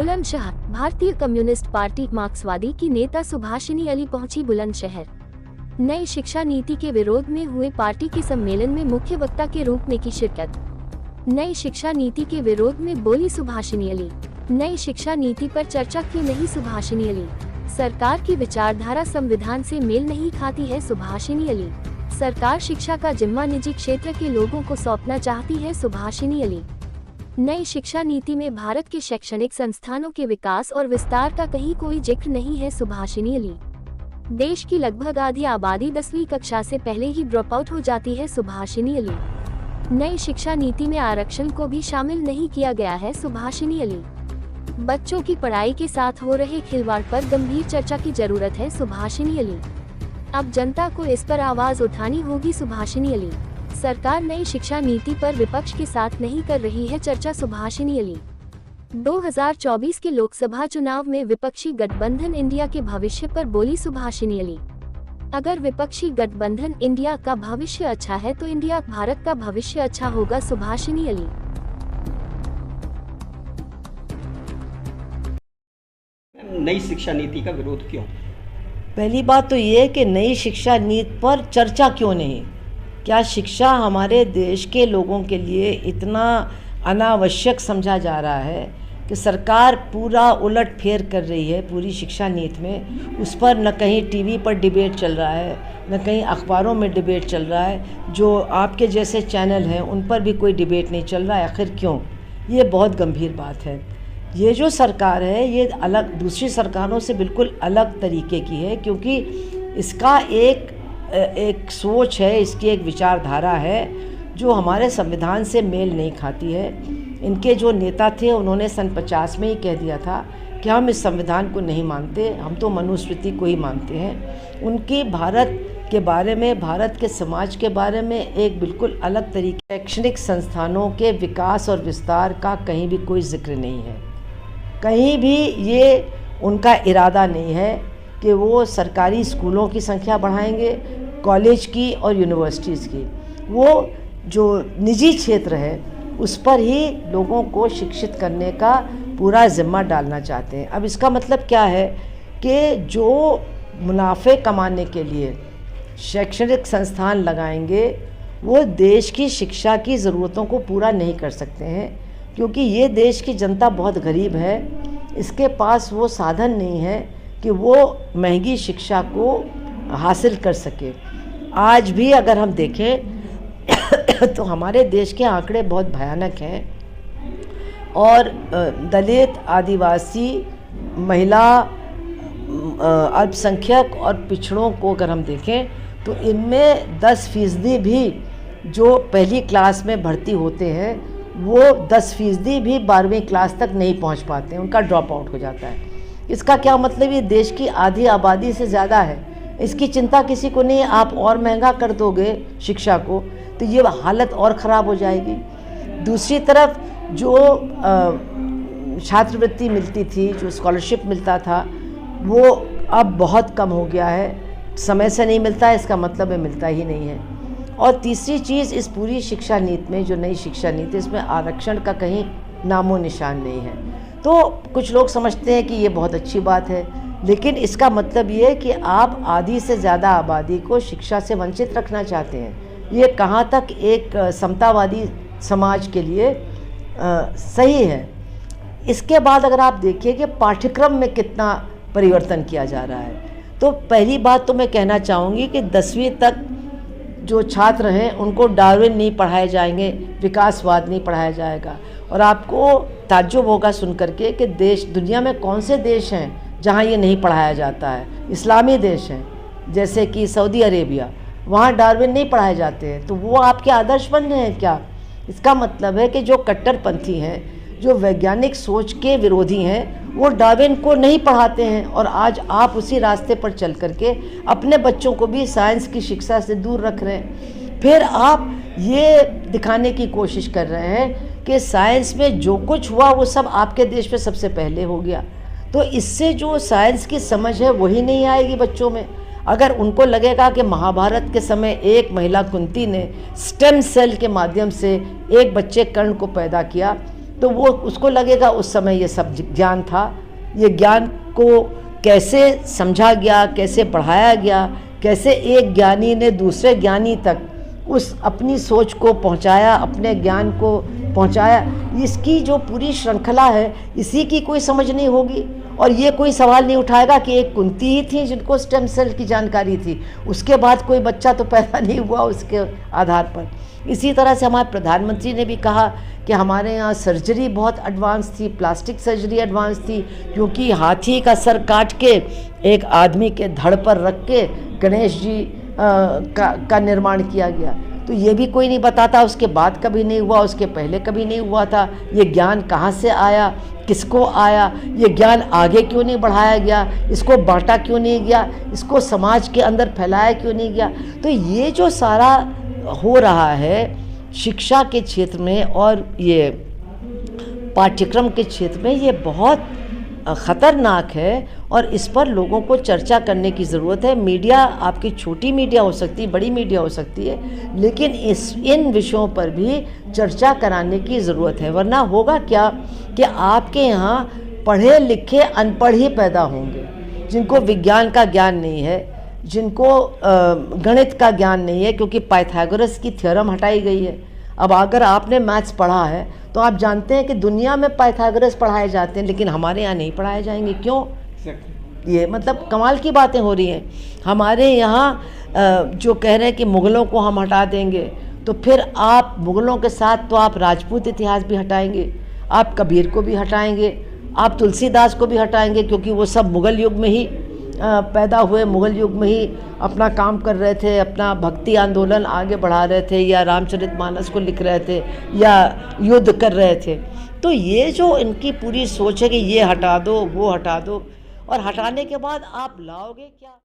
बुलंदशहर। भारतीय communist party मार्क्सवादी की नेता सुभाषिनी अली पहुंची बुलंदशहर। नई शिक्षा नीति के विरोध में हुए पार्टी के सम्मेलन में मुख्य वक्ता के रूप में की शिरकत। नई शिक्षा नीति के विरोध में बोली सुभाषिनी अली। नई शिक्षा नीति पर चर्चा क्यों नहीं? सुभाषिनी अली। सरकार की विचारधारा संविधान से मेल नहीं खाती है। सुभाषिनी अली। सरकार शिक्षा का जिम्मा निजी क्षेत्र के लोगों को सौंपना चाहती है। सुभाषिनी अली। नई शिक्षा नीति में भारत के शैक्षणिक संस्थानों के विकास और विस्तार का कहीं कोई जिक्र नहीं है। सुभाषिनी अली। देश की लगभग आधी आबादी 10वीं कक्षा से पहले ही ड्रॉप आउट हो जाती है। सुभाषिनी अली। नई शिक्षा नीति में आरक्षण को भी शामिल नहीं किया गया है। सुभाषिनी अली। बच्चों की पढ़ाई के साथ हो रहे खिलवाड़ पर गंभीर चर्चा की जरूरत है। सुभाषिनी अली। अब जनता को इस पर आवाज उठानी होगी। सुभाषिनी अली। सरकार नई शिक्षा नीति पर विपक्ष के साथ नहीं कर रही है चर्चा। सुभाषिनी अली। 2024 के लोकसभा चुनाव में विपक्षी गठबंधन इंडिया के भविष्य पर बोली सुभाषिनी अली। अगर विपक्षी गठबंधन इंडिया का भविष्य अच्छा है तो इंडिया भारत का भविष्य अच्छा होगा। सुभाषिनी अली। नई शिक्षा नीति का विरोध क्यों? पहली बात तो ये कि नई शिक्षा नीति पर चर्चा क्यों नहीं? क्या शिक्षा हमारे देश के लोगों के लिए इतना अनावश्यक समझा जा रहा है कि सरकार पूरा उलट फेर कर रही है पूरी शिक्षा नीति में? उस पर न कहीं टीवी पर डिबेट चल रहा है, न कहीं अखबारों में डिबेट चल रहा है। जो आपके जैसे चैनल हैं उन पर भी कोई डिबेट नहीं चल रहा है। आखिर क्यों? ये बहुत गंभीर बात है। ये जो सरकार है ये अलग, दूसरी सरकारों से बिल्कुल अलग तरीके की है, क्योंकि इसका एक सोच है, इसकी एक विचारधारा है जो हमारे संविधान से मेल नहीं खाती है। इनके जो नेता थे उन्होंने सन 50 में ही कह दिया था कि हम इस संविधान को नहीं मानते, हम तो मनुस्मृति को ही मानते हैं। उनकी भारत के बारे में, भारत के समाज के बारे में एक बिल्कुल अलग तरीके, शैक्षणिक संस्थानों के विकास और विस्तार का कहीं भी कोई जिक्र नहीं है। कहीं भी ये उनका इरादा नहीं है कि वो सरकारी स्कूलों की संख्या बढ़ाएंगे, कॉलेज की और यूनिवर्सिटीज़ की। वो जो निजी क्षेत्र है उस पर ही लोगों को शिक्षित करने का पूरा जिम्मा डालना चाहते हैं। अब इसका मतलब क्या है कि जो मुनाफे कमाने के लिए शैक्षणिक संस्थान लगाएंगे वो देश की शिक्षा की ज़रूरतों को पूरा नहीं कर सकते हैं, क्योंकि ये देश की जनता बहुत गरीब है। इसके पास वो साधन नहीं है कि वो महंगी शिक्षा को हासिल कर सके। आज भी अगर हम देखें तो हमारे देश के आंकड़े बहुत भयानक हैं, और दलित, आदिवासी, महिला, अल्पसंख्यक और पिछड़ों को अगर हम देखें तो इनमें 10% भी जो पहली क्लास में भर्ती होते हैं वो 10% भी 12वीं क्लास तक नहीं पहुंच पाते हैं, उनका ड्रॉप आउट हो जाता है। इसका क्या मतलब? ये देश की आधी आबादी से ज़्यादा है। इसकी चिंता किसी को नहीं है। आप और महंगा कर दोगे शिक्षा को तो ये हालत और ख़राब हो जाएगी। दूसरी तरफ जो छात्रवृत्ति मिलती थी, जो स्कॉलरशिप मिलता था, वो अब बहुत कम हो गया है। समय से नहीं मिलता है, इसका मतलब है मिलता ही नहीं है। और तीसरी चीज़, इस पूरी शिक्षा नीति में, जो नई शिक्षा नीति, इसमें आरक्षण का कहीं नामो निशान नहीं है। तो कुछ लोग समझते हैं कि ये बहुत अच्छी बात है, लेकिन इसका मतलब ये है कि आप आधी से ज़्यादा आबादी को शिक्षा से वंचित रखना चाहते हैं। ये कहाँ तक एक समतावादी समाज के लिए सही है? इसके बाद अगर आप देखिए कि पाठ्यक्रम में कितना परिवर्तन किया जा रहा है, तो पहली बात तो मैं कहना चाहूँगी कि 10वीं तक जो छात्र हैं उनको डार्विन नहीं पढ़ाए जाएंगे, विकासवाद नहीं पढ़ाया जाएगा। और आपको ताज्जुब होगा सुन करके कि दुनिया में कौन से देश हैं जहाँ ये नहीं पढ़ाया जाता है। इस्लामी देश हैं जैसे कि सऊदी अरेबिया, वहाँ डार्विन नहीं पढ़ाए जाते हैं। तो वो आपके आदर्श बन रहे हैं क्या? इसका मतलब है कि जो कट्टरपंथी हैं, जो वैज्ञानिक सोच के विरोधी हैं, वो डार्विन को नहीं पढ़ाते हैं। और आज आप उसी रास्ते पर चल करके अपने बच्चों को भी साइंस की शिक्षा से दूर रख रहे हैं। फिर आप ये दिखाने की कोशिश कर रहे हैं कि साइंस में जो कुछ हुआ वो सब आपके देश में सबसे पहले हो गया। तो इससे जो साइंस की समझ है वही नहीं आएगी बच्चों में। अगर उनको लगेगा कि महाभारत के समय एक महिला कुंती ने स्टेम सेल के माध्यम से एक बच्चे कर्ण को पैदा किया, तो वो उसको लगेगा उस समय ये सब ज्ञान था। ये ज्ञान को कैसे समझा गया, कैसे बढ़ाया गया, कैसे एक ज्ञानी ने दूसरे ज्ञानी तक उस अपनी सोच को पहुंचाया, अपने ज्ञान को पहुंचाया, इसकी जो पूरी श्रृंखला है इसी की कोई समझ नहीं होगी। और ये कोई सवाल नहीं उठाएगा कि एक कुंती ही थी जिनको स्टेम सेल की जानकारी थी, उसके बाद कोई बच्चा तो पैदा नहीं हुआ उसके आधार पर। इसी तरह से हमारे प्रधानमंत्री ने भी कहा कि हमारे यहाँ सर्जरी बहुत एडवांस थी, प्लास्टिक सर्जरी एडवांस थी, क्योंकि हाथी का सर काट के एक आदमी के धड़ पर रख के गणेश जी का निर्माण किया गया। तो ये भी कोई नहीं बताता, उसके बाद कभी नहीं हुआ, उसके पहले कभी नहीं हुआ था। ये ज्ञान कहाँ से आया, किसको आया, ये ज्ञान आगे क्यों नहीं बढ़ाया गया, इसको बांटा क्यों नहीं गया, इसको समाज के अंदर फैलाया क्यों नहीं गया। तो ये जो सारा हो रहा है शिक्षा के क्षेत्र में और ये पाठ्यक्रम के क्षेत्र में, ये बहुत ख़तरनाक है और इस पर लोगों को चर्चा करने की ज़रूरत है। मीडिया आपकी छोटी मीडिया हो सकती है, बड़ी मीडिया हो सकती है, लेकिन इन विषयों पर भी चर्चा कराने की ज़रूरत है। वरना होगा क्या कि आपके यहाँ पढ़े लिखे अनपढ़ ही पैदा होंगे, जिनको विज्ञान का ज्ञान नहीं है, जिनको गणित का ज्ञान नहीं है, क्योंकि पाइथागोरस की थ्योरम हटाई गई है। अब अगर आपने मैथ्स पढ़ा है तो आप जानते हैं कि दुनिया में पाइथागोरस पढ़ाए जाते हैं, लेकिन हमारे यहाँ नहीं पढ़ाए जाएंगे। क्यों? ये मतलब कमाल की बातें हो रही हैं। हमारे यहाँ जो कह रहे हैं कि मुग़लों को हम हटा देंगे, तो फिर आप मुग़लों के साथ तो आप राजपूत इतिहास भी हटाएंगे, आप कबीर को भी हटाएंगे, आप तुलसीदास को भी हटाएंगे, क्योंकि वो सब मुग़ल युग में ही पैदा हुए, मुग़ल युग में ही अपना काम कर रहे थे, अपना भक्ति आंदोलन आगे बढ़ा रहे थे, या रामचरितमानस को लिख रहे थे, या युद्ध कर रहे थे। तो ये जो इनकी पूरी सोच है कि ये हटा दो, वो हटा दो, और हटाने के बाद आप लाओगे क्या?